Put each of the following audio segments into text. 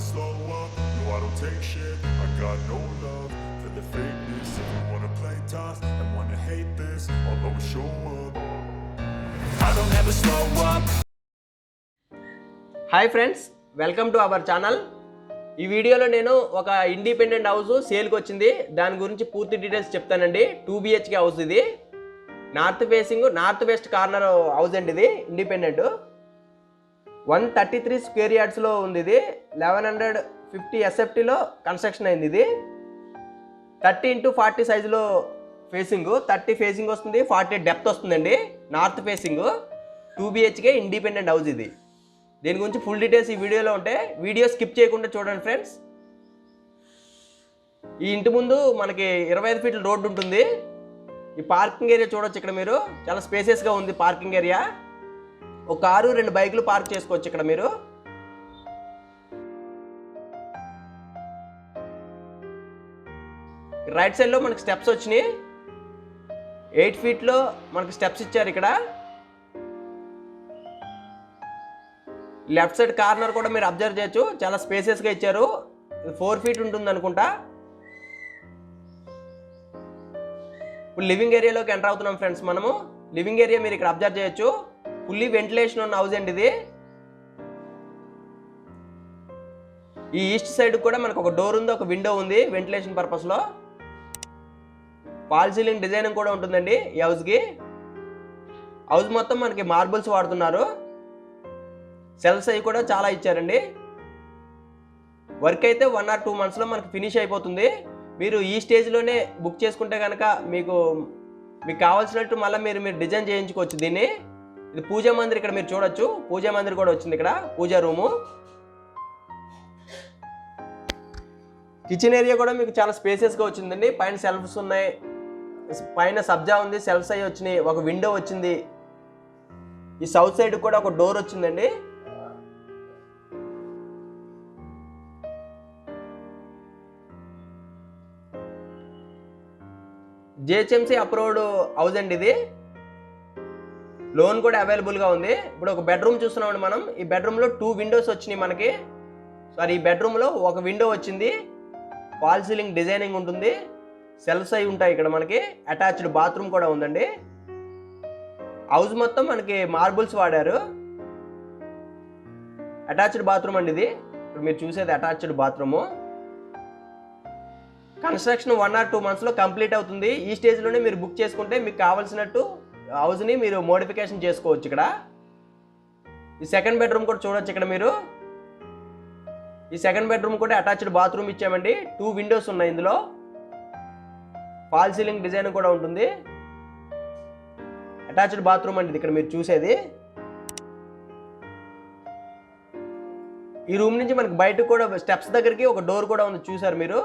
never slow up, no I don't take shit. I got no love for the fakeness. If you wanna play tough and wanna hate this, I'll always show up. I don't ever slow up. Hi friends, welcome to our channel. ఈ వీడియోలో నేను ఒక independent house సేల్కి వచ్చింది, దాని గురించి పూర్తి details చెప్తానండి. 2 BHK హౌస్ ఇది. North facing north west corner house అండి. ఇది ఇండిపెండెంట్ 133 స్క్వేర్ యార్డ్స్లో ఉంది. ఇది 1150 SFTలో కన్స్ట్రక్షన్ అయింది. ఇది 30x40 సైజులో ఫేసింగ్, 30 ఫేసింగ్ వస్తుంది, 40 డెప్త్ వస్తుందండి. North facing 2 BHK independent house ఇది. దీని గురించి ఫుల్ డీటెయిల్స్ ఈ వీడియోలో ఉంటాయి. వీడియో స్కిప్ చేయకుండా చూడండి ఫ్రెండ్స్. ఈ ఇంటి ముందు మనకి 25 ఫీట్ల రోడ్డు ఉంటుంది. ఈ పార్కింగ్ ఏరియా చూడొచ్చు. ఇక్కడ మీరు చాలా స్పేసియస్గా ఉంది పార్కింగ్ ఏరియా. ఒక కారు 2 బైకులు పార్క్ చేసుకోవచ్చు ఇక్కడ మీరు. రైట్ సైడ్లో మనకి స్టెప్స్ వచ్చినాయి. 8 ఫీట్లో మనకి స్టెప్స్ ఇచ్చారు. ఇక్కడ లెఫ్ట్ సైడ్ కార్నర్ కూడా మీరు అబ్జర్వ్ చేయొచ్చు, చాలా స్పేసెస్గా ఇచ్చారు. 4 ఫీట్ ఉంటుంది అనుకుంటా. ఇప్పుడు లివింగ్ ఏరియాలోకి ఎంటర్ అవుతున్నాం ఫ్రెండ్స్. మనము లివింగ్ ఏరియా మీరు ఇక్కడ అబ్జర్వ్ చేయొచ్చు. ఫుల్లీ వెంటిలేషన్ ఉన్న హౌస్ అండి ఇది. ఈ ఈస్ట్ సైడ్ కూడా మనకు ఒక డోర్ ఉంది, ఒక విండో ఉంది వెంటిలేషన్ పర్పస్లో. ఫాల్ సీలింగ్ డిజైనింగ్ కూడా ఉంటుందండి ఈ హౌస్కి. హౌస్ మొత్తం మనకి మార్బుల్స్ వాడుతున్నారు. సెల్స్ అవి కూడా చాలా ఇచ్చారండి. వర్క్ అయితే 1 or 2 మంత్స్లో మనకు ఫినిష్ అయిపోతుంది. మీరు ఈ స్టేజ్లోనే బుక్ చేసుకుంటే కనుక మీకు కావాల్సినట్టు మళ్ళీ మీరు డిజైన్ చేయించుకోవచ్చు దీన్ని. ఇది పూజా మందిర్ ఇక్కడ మీరు చూడొచ్చు. పూజా మందిర్ కూడా వచ్చింది ఇక్కడ, పూజా రూము. కిచెన్ ఏరియా కూడా మీకు చాలా స్పేసెస్గా వచ్చిందండి. పైన సెల్ఫ్స్ ఉన్నాయి, పైన సబ్జా ఉంది, సెల్ఫ్స్ అవి వచ్చినాయి, ఒక విండో వచ్చింది. ఈ సౌత్ సైడ్ కూడా ఒక డోర్ వచ్చిందండి. GHMC అప్రూవ్డ్ హౌస్ అండి ఇది. లోన్ కూడా అవైలబుల్గా ఉంది. ఇప్పుడు ఒక బెడ్రూమ్ చూస్తున్నామండి మనం. ఈ బెడ్రూమ్లో 2 విండోస్ వచ్చినాయి మనకి. సారీ, ఈ బెడ్రూమ్లో ఒక విండో వచ్చింది. ఫాల్ సీలింగ్ డిజైనింగ్ ఉంటుంది, సెల్ఫ్స్ అయి ఉంటాయి ఇక్కడ మనకి. అటాచ్డ్ బాత్రూమ్ కూడా ఉందండి. హౌస్ మొత్తం మనకి మార్బుల్స్ వాడారు. అటాచ్డ్ బాత్రూమ్ అండి ఇది. ఇప్పుడు మీరు చూసేది అటాచ్డ్ బాత్రూము. కన్స్ట్రక్షన్ 1 or 2 మంత్స్లో కంప్లీట్ అవుతుంది. ఈ స్టేజ్లోనే మీరు బుక్ చేసుకుంటే మీకు కావాల్సినట్టు హౌస్ని మీరు మోడిఫికేషన్ చేసుకోవచ్చు. ఇక్కడ ఈ సెకండ్ బెడ్రూమ్ కూడా చూడొచ్చు. ఇక్కడ మీరు ఈ సెకండ్ బెడ్రూమ్ కూడా అటాచ్డ్ బాత్రూమ్ ఇచ్చామండి. 2 విండోస్ ఉన్నాయి ఇందులో. ఫాల్ సీలింగ్ డిజైన్ కూడా ఉంటుంది. అటాచ్డ్ బాత్రూమ్ అండి ఇక్కడ మీరు చూసేది. ఈ రూమ్ నుంచి మనకి బయటకు కూడా స్టెప్స్ దగ్గరికి ఒక డోర్ కూడా ఉంది, చూసారు మీరు.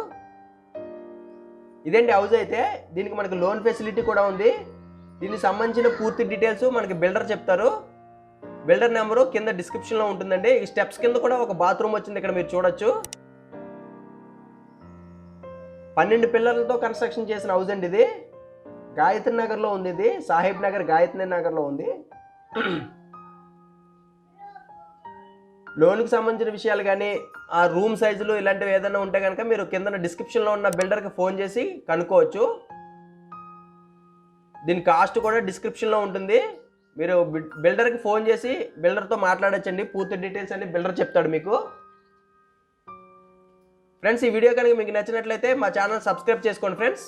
ఇదేంటి హౌస్ అయితే. దీనికి మనకి లోన్ ఫెసిలిటీ కూడా ఉంది. దీనికి సంబంధించిన పూర్తి డీటెయిల్స్ మనకి బిల్డర్ చెప్తారు. బిల్డర్ నెంబరు కింద డిస్క్రిప్షన్లో ఉంటుందండి. ఈ స్టెప్స్ కింద కూడా ఒక బాత్రూమ్ వచ్చింది ఇక్కడ మీరు చూడొచ్చు. 12 పిల్లర్లతో కన్స్ట్రక్షన్ చేసిన హౌస్ అండి ఇది. గాయత్రి నగర్లో ఉంది ఇది. సాహెబ్ నగర్ గాయత్రి నగర్లో ఉంది. లోన్కి సంబంధించిన విషయాలు కానీ ఆ రూమ్ సైజులు ఇలాంటివి ఏదైనా ఉంటే కనుక మీరు కింద డిస్క్రిప్షన్లో ఉన్న బిల్డర్కి ఫోన్ చేసి కనుక్కోవచ్చు. దీని కాస్ట్ కూడా డిస్క్రిప్షన్లో ఉంటుంది. మీరు బిల్డర్కి ఫోన్ చేసి బిల్డర్తో మాట్లాడచ్చండి. పూర్తి డీటెయిల్స్ అన్ని బిల్డర్ చెప్తాడు మీకు. ఫ్రెండ్స్, ఈ వీడియో కనుక మీకు నచ్చినట్లయితే మా ఛానల్ సబ్స్క్రైబ్ చేసుకోండి ఫ్రెండ్స్.